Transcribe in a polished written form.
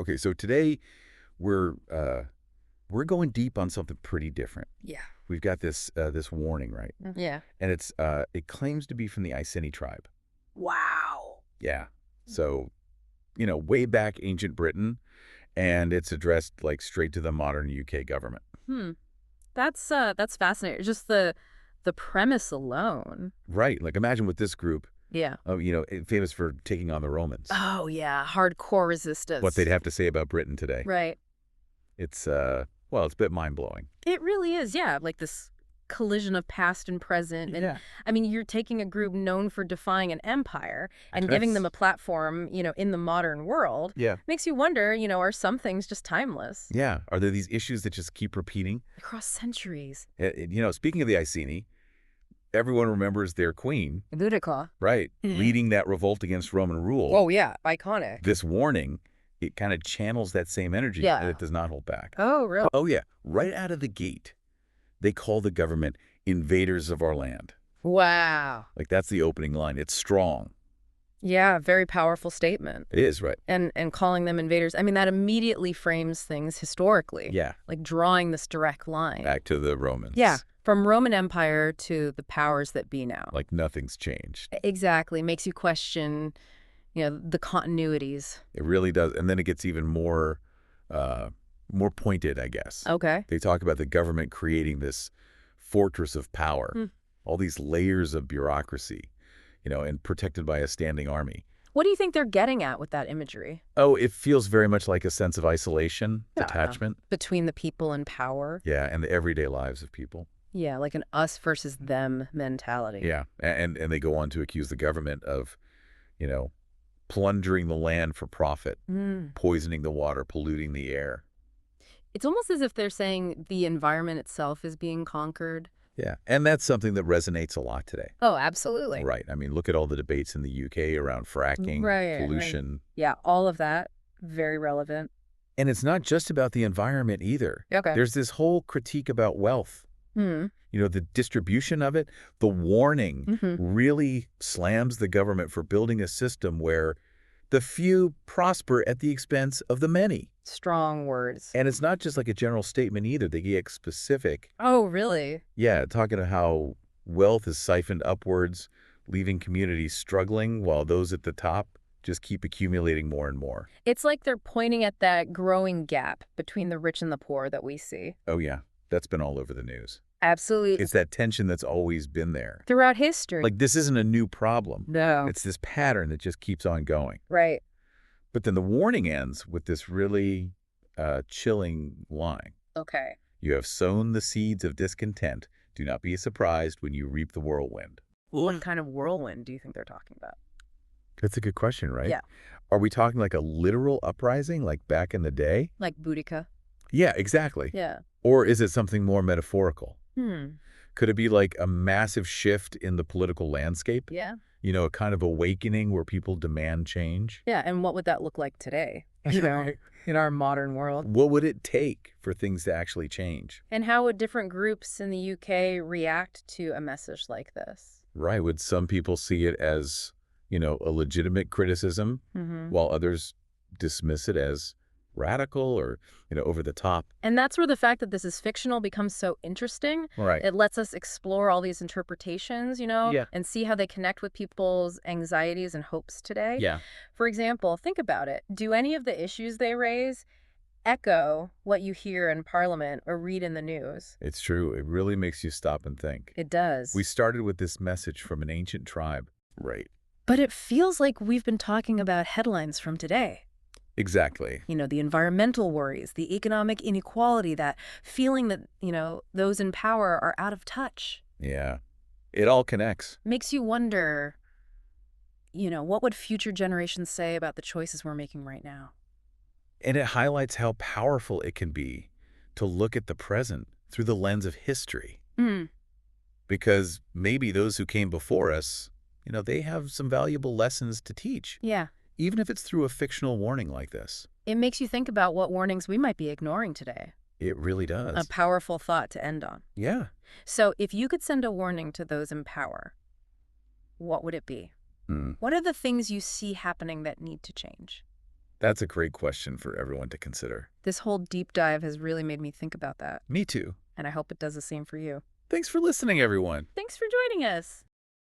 Okay, so today we're going deep on something pretty different. Yeah. We've got this warning, right? Yeah. And it claims to be from the Iceni tribe. Wow. Yeah. So, way back ancient Britain, and it's addressed like straight to the modern UK government. Hmm. That's fascinating. Just the premise alone. Right. Like imagine with this group, Yeah. famous for taking on the Romans, Oh yeah, hardcore what they'd resistance. have to say about Britain today. Right. It's it's a bit mind-blowing. It really is. Yeah, like this collision of past and present. And Yeah. I mean, you're taking a group known for defying an empire and giving them That's a platform, in the modern world. yeah. Makes you wonder, are some things just timeless Yeah. Are there these issues that just keep repeating? across centuries? Speaking of the Iceni, everyone remembers their queen, Ludica. right, leading that revolt against Roman rule. Oh yeah, iconic. This warning, it kind of channels that same energy, and Yeah. it does not hold back. Oh really? Oh, yeah. Right out of the gate, they call the government invaders of our land. Wow. Like, that's the opening line. It's strong. Yeah, very powerful statement. It is, right? And calling them invaders, I mean, that immediately frames things historically. Yeah. Like drawing this direct line. Back to the Romans. Yeah, from Roman Empire to the powers that be now. Like nothing's changed. Exactly. Makes you question, the continuities. It really does. And then it gets even more pointed, I guess. Okay. They talk about the government creating this fortress of power, all these layers of bureaucracy, and protected by a standing army. What do you think they're getting at with that imagery? Oh, it feels very much like a sense of isolation, Yeah. detachment. Between the people and power? Yeah, and the everyday lives of people. Yeah, like an us versus them mentality. Yeah, and they go on to accuse the government of, plundering the land for profit, poisoning the water, polluting the air. It's almost as if they're saying the environment itself is being conquered. Yeah, and that's something that resonates a lot today. Oh, absolutely. Right. I mean, look at all the debates in the UK around fracking, Right. pollution. Yeah, all of that, very relevant. And it's not just about the environment either. Okay. There's this whole critique about wealth. The distribution of it, the warning really slams the government for building a system where the few prosper at the expense of the many. Strong words. And it's not just like a general statement either. They get specific. Oh, really? Yeah, talking about how wealth is siphoned upwards, leaving communities struggling while those at the top just keep accumulating more and more. It's like they're pointing at that growing gap between the rich and the poor that we see. Oh, yeah. That's been all over the news. Absolutely. It's that tension that's always been there. Throughout history. Like, this isn't a new problem. No. It's this pattern that just keeps on going. Right. But then the warning ends with this really chilling line. Okay. You have sown the seeds of discontent. Do not be surprised when you reap the whirlwind. What kind of whirlwind do you think they're talking about? That's a good question, right? Yeah. Are we talking like a literal uprising, like back in the day? Like Boudica? Yeah, exactly. Yeah. Or is it something more metaphorical? Hmm. Could it be like a massive shift in the political landscape? Yeah. A kind of awakening where people demand change? Yeah, and what would that look like today? In our modern world. What would it take for things to actually change? And how would different groups in the UK react to a message like this? Right. Would some people see it as, a legitimate criticism, while others dismiss it as radical or, over the top? And that's where the fact that this is fictional becomes so interesting. Right. It lets us explore all these interpretations, Yeah. and see how they connect with people's anxieties and hopes today. Yeah. For example, think about it. Do any of the issues they raise echo what you hear in Parliament or read in the news? It's true. It really makes you stop and think. It does. We started with this message from an ancient tribe. Right. But it feels like we've been talking about headlines from today. Exactly. The environmental worries, the economic inequality, that feeling that, those in power are out of touch. Yeah. It all connects. Makes you wonder, what would future generations say about the choices we're making right now? And it highlights how powerful it can be to look at the present through the lens of history. Because maybe those who came before us, they have some valuable lessons to teach. Yeah. Even if it's through a fictional warning like this. It makes you think about what warnings we might be ignoring today. It really does. A powerful thought to end on. Yeah. So if you could send a warning to those in power, what would it be? What are the things you see happening that need to change? That's a great question for everyone to consider. This whole deep dive has really made me think about that, Me too. and I hope it does the same for you. Thanks for listening, everyone. Thanks for joining us.